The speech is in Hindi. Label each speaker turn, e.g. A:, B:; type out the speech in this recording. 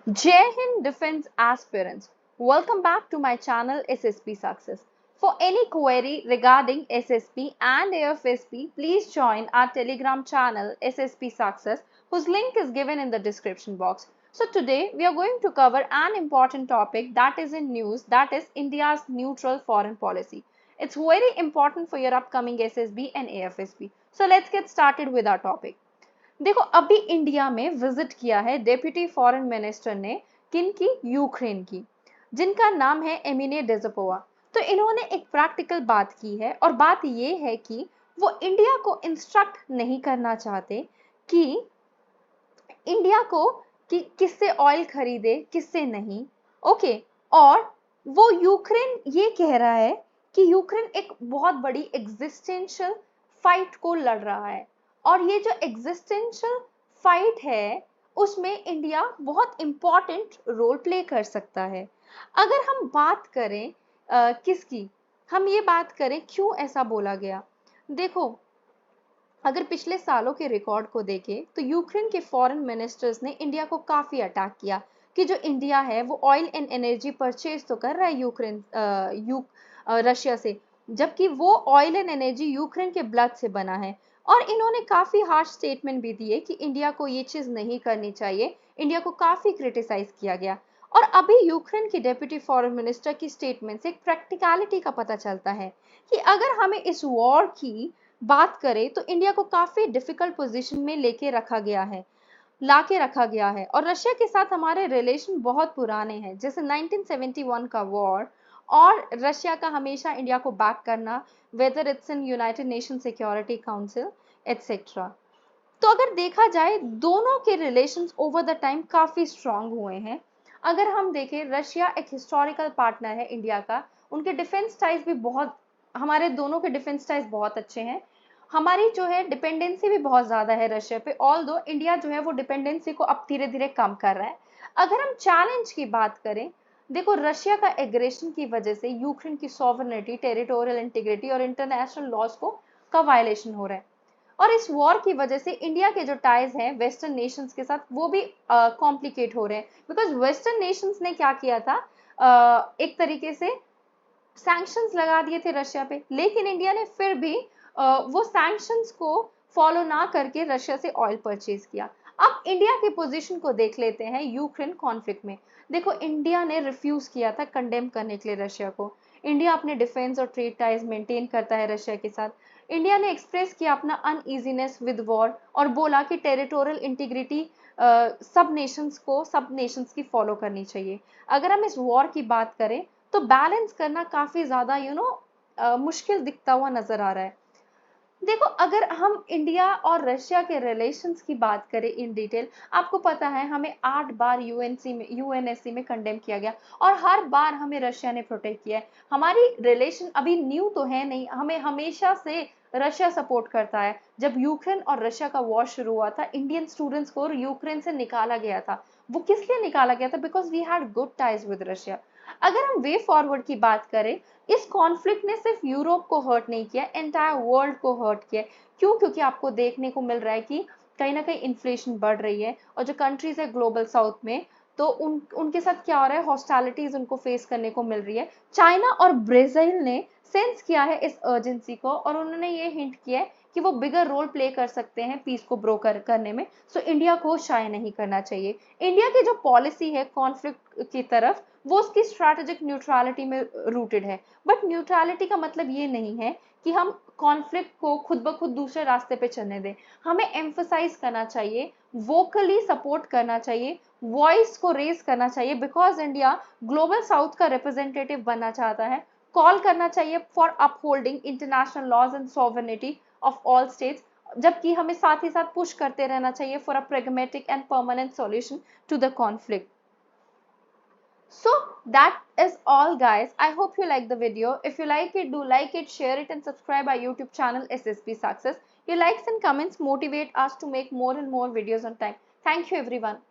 A: Jai Hind Defense Aspirants, welcome back to my channel SSP Success. For any query regarding SSP and AFSP, please join our Telegram channel SSP Success, whose link is given in the description box. So today we are going to cover an important topic that is in news, that is India's neutral foreign policy. It's very important for your upcoming SSB and AFSP. So let's get started with our topic. देखो अभी इंडिया में विजिट किया है डेप्यूटी फॉरेन मिनिस्टर ने किन की यूक्रेन की, जिनका नाम है एमिने डेज़पोवा। तो इन्होंने एक प्रैक्टिकल बात की है और बात ये है कि वो इंडिया को इंस्ट्रक्ट नहीं करना चाहते कि इंडिया को कि किससे ऑयल खरीदे किससे नहीं। ओके, और वो यूक्रेन ये कह रहा है कि यूक्रेन एक बहुत बड़ी एग्जिस्टेंशियल फाइट को लड़ रहा है और ये जो एग्जिस्टेंशियल फाइट है उसमें इंडिया बहुत इंपॉर्टेंट रोल प्ले कर सकता है। अगर हम बात करें किसकी, हम ये बात करें क्यों ऐसा बोला गया। देखो, अगर पिछले सालों के रिकॉर्ड को देखें तो यूक्रेन के फॉरेन मिनिस्टर्स ने इंडिया को काफ़ी अटैक किया कि जो इंडिया है वो ऑयल एंड एनर्जी परचेज तो कर रहा है रशिया से, जबकि वो ऑयल एंड एनर्जी यूक्रेन के ब्लड से बना है। और इन्होंने काफ़ी हार्श स्टेटमेंट भी दिए कि इंडिया को ये चीज़ नहीं करनी चाहिए। इंडिया को काफ़ी क्रिटिसाइज किया गया और अभी यूक्रेन की डेप्यूटी फॉरेन मिनिस्टर की स्टेटमेंट से एक प्रैक्टिकलिटी का पता चलता है कि अगर हमें इस वॉर की बात करें तो इंडिया को काफी डिफिकल्ट पोजीशन में लाके रखा गया है और रशिया के साथ हमारे रिलेशन बहुत पुराने हैं, जैसे 1971 का वॉर और रशिया का हमेशा इंडिया को बैक करना, whether it's in United nation security council etcetera. तो अगर देखा जाए दोनों के रिलेशंस ओवर द टाइम काफी स्ट्रांग हुए हैं। अगर हम देखें, रशिया एक हिस्टोरिकल पार्टनर है इंडिया का, उनके डिफेंस टाइज भी बहुत, हमारे दोनों के डिफेंस टाइज बहुत अच्छे हैं। हमारी जो है डिपेंडेंसी भी बहुत ज़्यादा है रशिया पे, ऑल दो इंडिया जो है वो डिपेंडेंसी को अब धीरे धीरे कम कर रहा है। अगर हम चैलेंज की बात करें, देखो रशिया का एग्रेशन की वजह से यूक्रेन की सॉवरेनिटी, टेरिटोरियल इंटीग्रिटी और इंटरनेशनल लॉज का वायलेशन हो रहा है और इस वॉर की वजह से इंडिया के जो टाइज हैं वेस्टर्न नेशंस के साथ वो भी कॉम्प्लिकेट हो रहे हैं। बिकॉज वेस्टर्न नेशंस ने क्या किया था, एक तरीके से सैंक्शंस लगा दिए थे रशिया पे, लेकिन इंडिया ने फिर भी वो सैंक्शंस को फॉलो ना करके रशिया से ऑयल परचेज किया। अब इंडिया की पोजीशन को देख लेते हैं यूक्रेन कॉन्फ्लिक्ट में। देखो, इंडिया ने रिफ्यूज किया था कंडेम करने के लिए रशिया को। इंडिया अपने डिफेंस और ट्रेड टाइज मेंटेन करता है रशिया के साथ। इंडिया ने एक्सप्रेस किया अपना अनईजीनेस विद वॉर और बोला कि टेरिटोरियल इंटीग्रिटी सब नेशंस की फॉलो करनी चाहिए। अगर हम इस वॉर की बात करें तो बैलेंस करना काफी ज्यादा मुश्किल दिखता हुआ नजर आ रहा है। देखो, अगर हम इंडिया और रशिया के रिलेशंस की बात करें इन डिटेल, आपको पता है हमें 8 बार यूएनएससी में कंडेम किया गया और हर बार हमें रशिया ने प्रोटेक्ट किया है। हमारी रिलेशन अभी न्यू तो है नहीं, हमें हमेशा से रशिया सपोर्ट करता है। जब यूक्रेन और रशिया का वॉर शुरू हुआ था, इंडियन स्टूडेंट्स को यूक्रेन से निकाला गया था। वो किस लिए निकाला गया था? Because we had good ties with Russia. अगर हम वे फॉरवर्ड की बात करें, इस कॉन्फ्लिक्ट ने सिर्फ यूरोप को हर्ट नहीं किया, एंटायर वर्ल्ड को हर्ट किया। क्यों? क्योंकि आपको देखने को मिल रहा है कि कहीं ना कहीं इन्फ्लेशन बढ़ रही है और जो कंट्रीज है ग्लोबल साउथ में, तो उनके साथ क्या हो रहा है, हॉस्टालिटीज उनको फेस करने को मिल रही है। चाइना और ब्राजील ने सेंस किया है इस अर्जेंसी को और उन्होंने ये हिंट किया है कि वो बिगर रोल प्ले कर सकते हैं पीस को ब्रोकर करने में। सो इंडिया को शाय नहीं करना चाहिए। इंडिया की जो पॉलिसी है कॉन्फ्लिक्ट की तरफ, वो उसकी स्ट्रैटेजिक न्यूट्रलिटी में रूटेड है। बट न्यूट्रलिटी का मतलब ये नहीं है कि हम कॉन्फ्लिक्ट को खुद ब खुद दूसरे रास्ते पे चलने दें। हमें एम्फोसाइज करना चाहिए, वोकली सपोर्ट करना चाहिए, वॉइस को रेज करना चाहिए, बिकॉज इंडिया ग्लोबल साउथ का रिप्रेजेंटेटिव बनना चाहता है। कॉल करना चाहिए for upholding international laws and sovereignty of all states, जबकि हमें साथ ही साथ पुश करते रहना चाहिए for a pragmatic and permanent solution to the conflict. So that is all, guys. I hope you like the video. If you like it, do like it, share it and subscribe our YouTube channel SSP Success. Your likes and comments motivate us to make more and more videos on time. Thank you everyone.